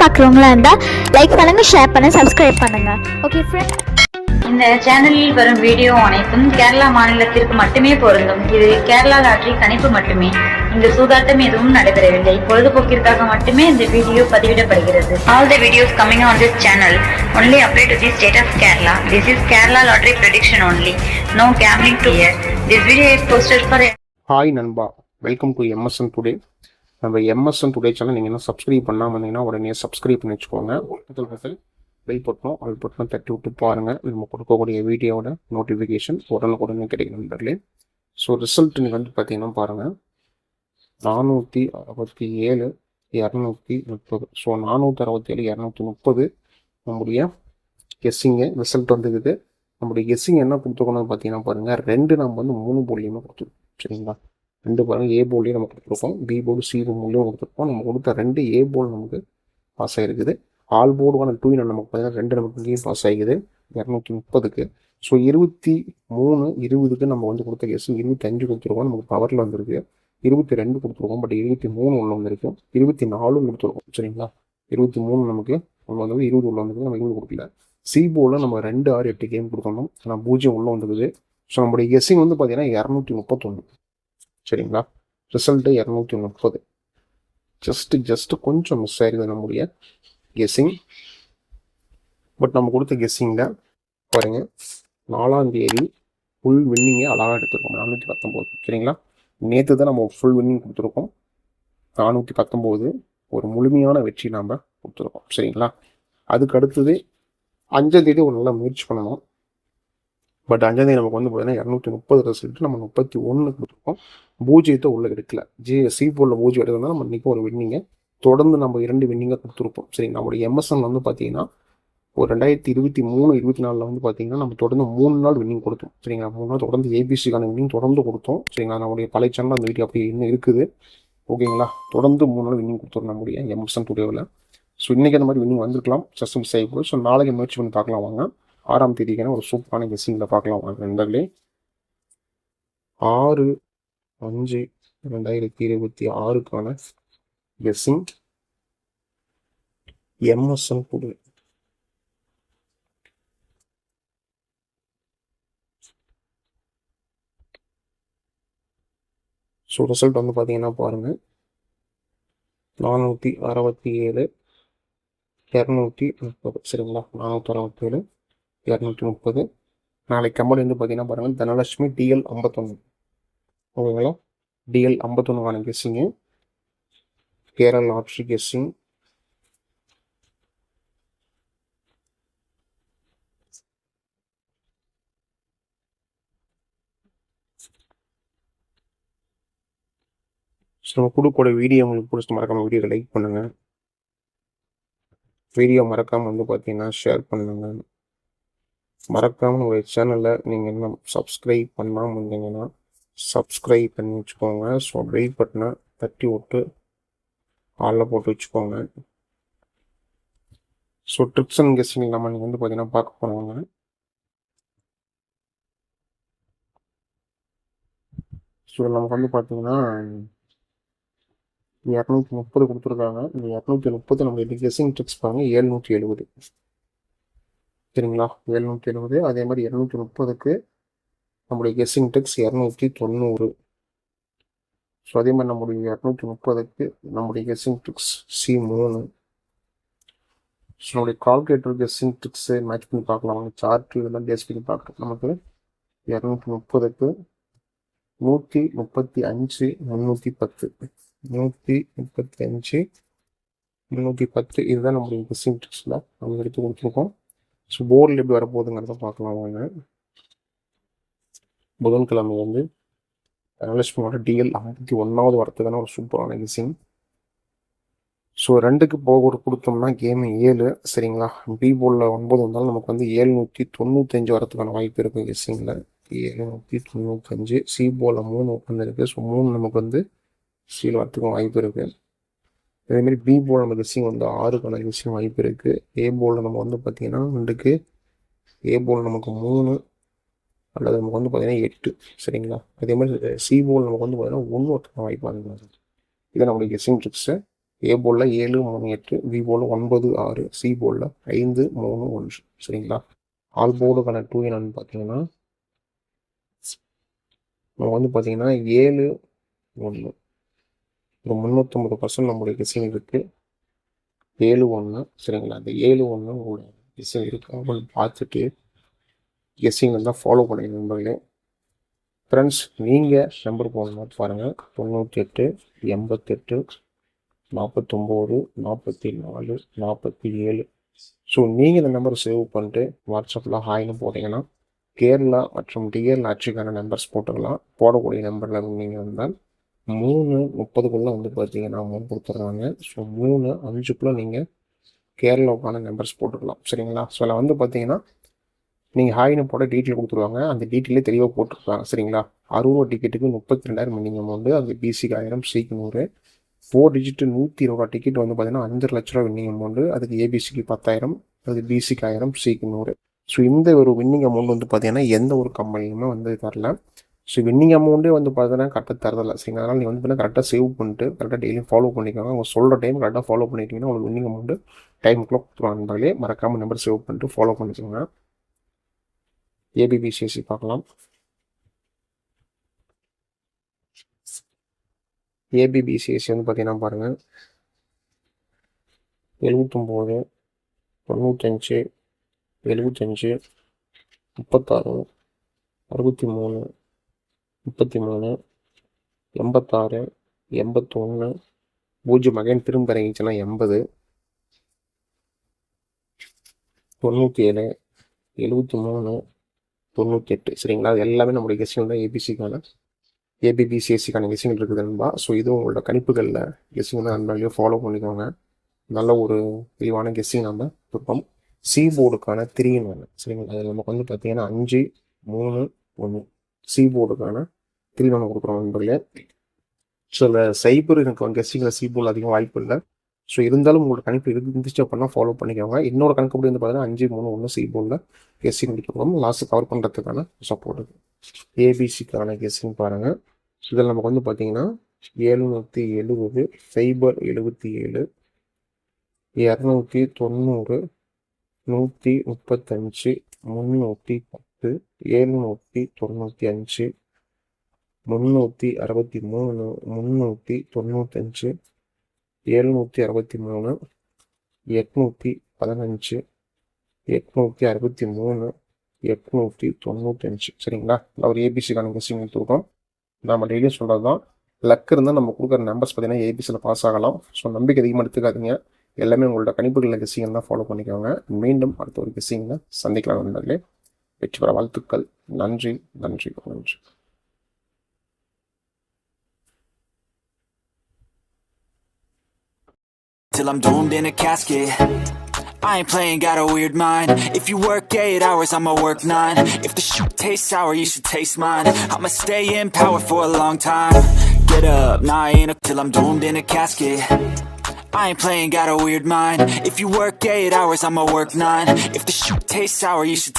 பார்க்குறவங்களா இருந்தால் லைக் பண்ணுங்கள், ஷேர் பண்ணுங்கள், சப்ஸ்கிரைப் பண்ணுங்கள். ஓகே ஃப்ரெண்ட், இந்த சேனலில் வரும் வீடியோ அனைத்தும் கேரளா மாநிலத்திற்கு மட்டுமே பொருந்தும். இது கேரளா லாட்டரி கணிப்பு மட்டுமே. இங்கு சூதாட்டம் எதுவும் நடைபெறவில்லை. பொழுதுபோக்கிற்காக மட்டுமே இந்த video பதிவிடப்படுகிறது. All the videos coming on this channel only apply to the state of Kerala. This is Kerala lottery prediction only. No gambling to here. This video is posted for. Hi நண்பா, welcome to MSN today. நம்ம MSN today channel நீங்கள் என்ன subscribe பண்ணாமல் இருந்தீங்கன்னா உடனே subscribe பண்ணி வச்சுக்கோங்க. பக்கத்தில் பெல் பட்டனும் ஆல் பட்டனும் தட்டி விட்டு பாருங்கள். நம்ம கொடுக்கக்கூடிய வீடியோவோட நோட்டிஃபிகேஷன் உடனுக்குடனே கிடைக்கும் நண்பர்களே. ஸோ ரிசல்ட் நீங்கள் வந்து பார்த்தீங்கன்னா பாருங்கள், 467 230. ஸோ 467 230 நம்முடைய கெஸ்ஸிங்கு ரிசல்ட் வந்துக்குது. நம்முடைய கெஸ்ஸிங் என்ன கொடுத்துருக்கணும்னு பார்த்தீங்கன்னா பாருங்கள், 2 நம்ம வந்து 3 போலியுமே கொடுத்துருக்கோம். சரிங்களா, 2 பாருங்கள், ஏ போர்ட்லேயும் நம்ம கொடுத்துருக்கோம், பி போர்டு சி போர்ட்லேயும் கொடுத்துருக்கோம். நம்ம கொடுத்த 2 ஏ போர்டு நமக்கு பாஸ் ஆகிருக்குது. ஆல் போர்டுக்கான 2 நமக்கு பார்த்தீங்கன்னா 2 நமக்கு இங்கேயும் பாஸ் ஆகிக்குது 230க்கு. ஸோ 23 20க்கு நம்ம வந்து கொடுத்த கெஸ் 25 கொடுத்துருக்கோம், நமக்கு பவரில் வந்துருக்கு. 22 கொடுத்துருக்கோம், பட் 23 உள்ள வந்துருக்கு. 24 கொடுத்துருக்கோம். சரிங்களா, 23 நமக்கு உள்ள வந்து 20 உள்ள வந்துருக்கு, நம்ம 20 கொடுக்கல. சி போர்டில் நம்ம 2 6 8 கேம் கொடுக்கணும், ஆனால் 0 உள்ள வந்துருக்குது. ஸோ நம்மளுடைய கெஸ்ஸிங் வந்து பார்த்தீங்கன்னா 231. சரிங்களா, ரிசல்ட்டு 230. ஜஸ்ட்டு கொஞ்சம் மிஸ் ஆயிருக்குது நம்முடைய கெஸ்ஸிங். பட் நம்ம கொடுத்த கெஸ்ஸிங்கில் பாருங்க, 4ஆம் தேதி ஃபுல் வின்னிங்கே அழகாக எடுத்துருக்கோம், 419. சரிங்களா, நேற்று தான் நம்ம ஃபுல் வின்னிங் கொடுத்துருக்கோம், 419 ஒரு முழுமையான வெற்றி நாம் கொடுத்துருக்கோம். சரிங்களா, அதுக்கு அடுத்தது 5ஆம் தேதி ஒரு நல்ல முயற்சி பண்ணணும். பட் 5ஆம் தேதி நமக்கு வந்து பார்த்தீங்கன்னா 230 ரிசல்ட்டு நம்ம 31 கொடுத்துருக்கோம். 0 உள்ள எடுக்கல. சி போர்டில் 0 எடுக்கிறதுனால நம்ம இன்றைக்கி ஒரு வின்னிங்கை தொடர்ந்து நம்ம 2 வின்னிங்கை கொடுத்துருப்போம். சரி, நம்மளுடைய எம்எஸ்என் வந்து பார்த்தீங்கன்னா ஒரு 2023 24 வந்து பார்த்தீங்கன்னா நம்ம தொடர்ந்து 3 நாள் வின்னிங் கொடுத்தோம். சரிங்களா, 3 நாள் தொடர்ந்து ஏபிசிக்கான வின்னிங் தொடர்ந்து கொடுத்தோம். சரிங்களா, நம்மளுடைய பழைய சேனல் அந்த வீடியோ அப்படி இன்னும் இருக்குது. ஓகேங்களா, தொடர்ந்து 3 நாள் வின்னிங் கொடுத்துரும் நம்முடைய எம்எஸ்என் டுடேவில். ஸோ இன்றைக்கி அந்த மாதிரி வின்னிங் வந்திருக்கலாம், ஜஸ்ட் மிஸ் ஆகி போய். ஸோ நாளைக்கு முயற்சி பண்ணி பார்க்கலாம் வாங்க. 6ஆம் தேதிக்கான ஒரு சூப்பரான கெஸ்ஸிங்கில் பார்க்கலாம் வாங்க நண்பர்களே. 6/5/2026க்கான guessing MSN today. So result வந்து பார்த்தீங்கன்னா பாருங்கள், 467 230. சரிங்களா, 467 230. நாளைக்கு கம்பெனி வந்து பார்த்தீங்கன்னா பாருங்கள், தனலட்சுமி டிஎல் 51. ஓகேங்களா, டிஎல் 51க்கான guessing. Kerala lottery guessing. So நம்ம கொடுக்கக்கூடிய வீடியோ உங்களுக்கு பிடிச்சி மறக்காமல் வீடியோவை லைக் பண்ணுங்கள். வீடியோ மறக்காமல் வந்து பார்த்தீங்கன்னா ஷேர் பண்ணுங்கள். மறக்காமல் உங்கள் சேனலை நீங்கள் என்ன சப்ஸ்கிரைப் பண்ணாமல் இருந்தீங்கன்னா சப்ஸ்கிரைப் பண்ணி வச்சுக்கோங்க. ஸோ பெல் பட்டனை தட்டி விட்டு ஆளில் போட்டு வச்சுக்கோங்க. ஸோ ட்ரிப்ஸ் அண்ட் கெஸ்டிங் இல்லாமல் நீங்கள் வந்து பார்த்தீங்கன்னா பார்க்க போனாங்க. ஸோ நமக்கு வந்து பார்த்தீங்கன்னா 230 கொடுத்துருக்காங்க. இந்த 230 நம்ம கெஸ்ஸிங் ட்ரிக்ஸ் பாருங்கள், 770. சரிங்களா, 770. அதே மாதிரி 230க்கு நம்முடைய கெஸ்ஸிங் ட்ரிக்ஸ் 290. ஸோ அதே மாதிரி நம்முடைய 230க்கு நம்முடைய கெஸ்ஸிங் ட்ரிக்ஸ் C3. ஸோ நம்முடைய கால்குலேட்டர் கெஸ்ஸிங் ட்ரிக்ஸு மேட்ச் பண்ணி பார்க்கலாம், அவங்க சார்ட்டு இதெல்லாம் பேஸ் பண்ணி பார்க்கலாம். நமக்கு 230க்கு 135 310. 135 310 இதுதான் நம்முடைய கெஸ்ஸிங் ட்ரிக்ஸில் நம்ம எடுத்து கொடுத்துருக்கோம். ஸோ போர்டில் எப்படி வரப்போகுதுங்கிறத பார்க்கலாம் வாங்க. புதன்கிழமை வந்து தனலட்சுமியோட டிஎல் 51வது வரத்துக்கான ஒரு சூப்பரான கெஸ்ஸிங். ஸோ 2க்கு போக கொடுத்தோம்னா கேமு 7. சரிங்களா, பி போர்டில் 9 வந்தாலும் நமக்கு வந்து 795 வரத்துக்கான வாய்ப்பு இருக்குது கெஸ்ஸிங்கில். 795. சி போர்டில் 3 உட்காந்துருக்கு. ஸோ 3 நமக்கு வந்து சீல் வரத்துக்கும் வாய்ப்பு இருக்குது. அதேமாதிரி பி போர்டில் நம்ம கெஸ்ஸிங் வந்து 6க்கான கெஸ்ஸிங் வாய்ப்பு இருக்குது. ஏ போர்டில் நம்ம வந்து பார்த்திங்கன்னா 2க்கு ஏ போர்டில் நமக்கு 3 அல்லது நமக்கு வந்து பார்த்திங்கன்னா 8. சரிங்களா, அதே மாதிரி சி போர்டில் நமக்கு வந்து பார்த்திங்கன்னா 1 வரத்துக்கான வாய்ப்பு இருக்குது. இதை நம்மளுடைய கெஸ்ஸிங் ட்ரிக்ஸு. ஏ போர்டில் 7 3 8, பி போர்டில் 9 6, சி போர்டில் 5 3 1. சரிங்களா? ஆல் போர்டுக்கான 2 என்னன்னு பார்த்தீங்கன்னா நம்ம வந்து பார்த்தீங்கன்னா 7 1. ஒரு 350% நம்மளுடைய கெஸ்ஸிங் இருக்குது. 7 1. சரிங்களா? அந்த 7 1 உங்களோட கெஸ்ஸிங் இருக்குது அப்படின்னு பார்த்துட்டு கெஸ்ஸிங் தான் ஃபாலோ பண்ணிங்க நண்பர்களே. ஃப்ரெண்ட்ஸ், நீங்கள் நம்பர் போடணும் பாருங்கள். 98 88 49 44 47. ஸோ நீங்கள் இந்த நம்பரை சேவ் பண்ணிட்டு வாட்ஸ்அப்பில் ஹாய்னு போட்டிங்கன்னா கேரளா மற்றும் டிஎல் ஆட்சிக்கான நம்பர்ஸ் போட்டுக்கலாம். போடக்கூடிய நம்பரில் நீங்கள் வந்தால் 3:30 வந்து பார்த்தீங்கன்னா அமௌண்ட் கொடுத்துட்றாங்க. ஸோ 3:05 நீங்கள் கேரளாவுக்கான நம்பர்ஸ் போட்டுக்கலாம். சரிங்களா? ஸோ அதில் வந்து பார்த்தீங்கன்னா நீங்கள் ஹாய்னு போட டீட்டெயில் கொடுத்துருவாங்க. அந்த டீட்டெயிலே தெளிவாக போட்டுருக்காங்க. சரிங்களா? 60 டிக்கெட்டுக்கு 32,000 மினிமம் அமௌண்ட். அது பிசிக்கு 1000, சிக்கு 100. 4 டிஜிட் 120 டிக்கெட் வந்து பார்த்தீங்கன்னா 5 லட்ச ரூபா வின்னிங் அமௌண்ட். அதுக்கு ஏபிசிக்கு 10,000, அது பிசிக்கு 1000, சிக்கு 100. ஸோ இந்த ஒரு வின்னிங் அமௌண்ட் வந்து பார்த்தீங்கன்னா எந்த ஒரு கம்பெனியுமே வந்து தரல. ஸோ வின்னிங் அமௌண்ட்டே வந்து பார்த்தீங்கன்னா கரெக்டாக தரதில்லை. சரிங்க? அதனால் நீங்கள் வந்து பார்த்தீங்கன்னா கரெக்டாக சேவ் பண்ணிட்டு கரெக்டாக டெய்லியும் ஃபாலோ பண்ணிக்கோங்க. அவங்க சொல்கிற டைம் கரெக்டாக ஃபாலோ பண்ணிட்டீங்கன்னா உங்களுக்கு வின்னிங் அமௌண்ட்டு டைமுக்குள்ளே கொடுத்துருவாங்க. மறக்காமல் நம்பர் சேவ் பண்ணிட்டு ஃபாலோ பண்ணிக்கோங்க. ஏபிபிசிஎஸ்சி பார்க்கலாம். ஏபிபிசிஎஸ்சி வந்து பார்த்தீங்கன்னா பாருங்கள் 79 95 75 36 63 33 86 81 0 அகைன் திரும்ப இறங்கிச்சுன்னா 80 97 73 98. சரிங்களா? அது எல்லாமே நம்மளுடைய கெஸ்டிங் தான் ஏபிபிசிஎஸ்சிக்கான கெஸ்டிங் இருக்குது நண்பா. ஸோ இது உங்களோட கணிப்புகளில் கெஸ்டிங் தான் நண்பர்களையும் ஃபாலோ பண்ணிக்கோங்க. நல்ல ஒரு தெளிவான கெஸ்டிங் நம்ம கொடுப்போம். சி போர்டுக்கான 3 in 1. சரிங்களா? அதில் நமக்கு வந்து பார்த்தீங்கன்னா 5 3 1 சி போர்டுக்கான 3 in 1 கொடுக்குறோம் நண்பர்களே. ஸோ இந்த சைபர் எனக்கு கெஸ்டிங்கில் சி போர்டில் அதிகம் வாய்ப்பு இல்லை. ஸோ இருந்தாலும் உங்களோட கணிப்பு இருந்துச்சு அப்படின்னா ஃபாலோ பண்ணிக்கோங்க. இன்னொரு கணக்கு வந்து பார்த்தீங்கன்னா 5 3 1 சி போர்டில் கெஸ்டிங் முடிக்கிறோம். லாஸ்ட்டு கவர் பண்ணுறதுக்கான சப்போர்ட் இருக்குது. ஏபிசிக்கான கெஸ்டிங் பாருங்கள். ஸோ இதில் நமக்கு வந்து பார்த்தீங்கன்னா 770 077 290 135 310 795 363 395 763 815 863 895. சரிங்களா? ஒரு ஏபிசிக்கான கெஸ்டிங் கொடுத்துருக்கோம். நம்ம டெய்லியும் சொல்கிறது தான். லக் இருந்தால் நம்ம கொடுக்குற நம்பர்ஸ் பார்த்தீங்கன்னா ஏபிசியில் பாஸ் ஆகலாம். ஸோ நம்பிக்கை அதிகமாக எடுத்துக்காதீங்க. எல்லாமே உங்களோட கணிப்புகளில் கெஸ்டிங் தான் ஃபாலோ பண்ணிக்கோங்க. மீண்டும் அடுத்த ஒரு கெஸ்டிங்கில் சந்திக்கலாம் நண்பர்களே. வெற்றி பெற வாழ்த்துக்கள். நன்றி நன்றி நன்றி. Till I'm doomed in a casket, I ain't playing, got a weird mind. If you work 8 hours, I'ma work 9. If the shoot tastes sour, you should taste mine. I'ma stay in power for a long time. Get up, nah I ain't till I'm doomed in a casket. I ain't playing, got a weird mind. If you work 8 hours, I'ma work 9. If the shoot tastes sour, you should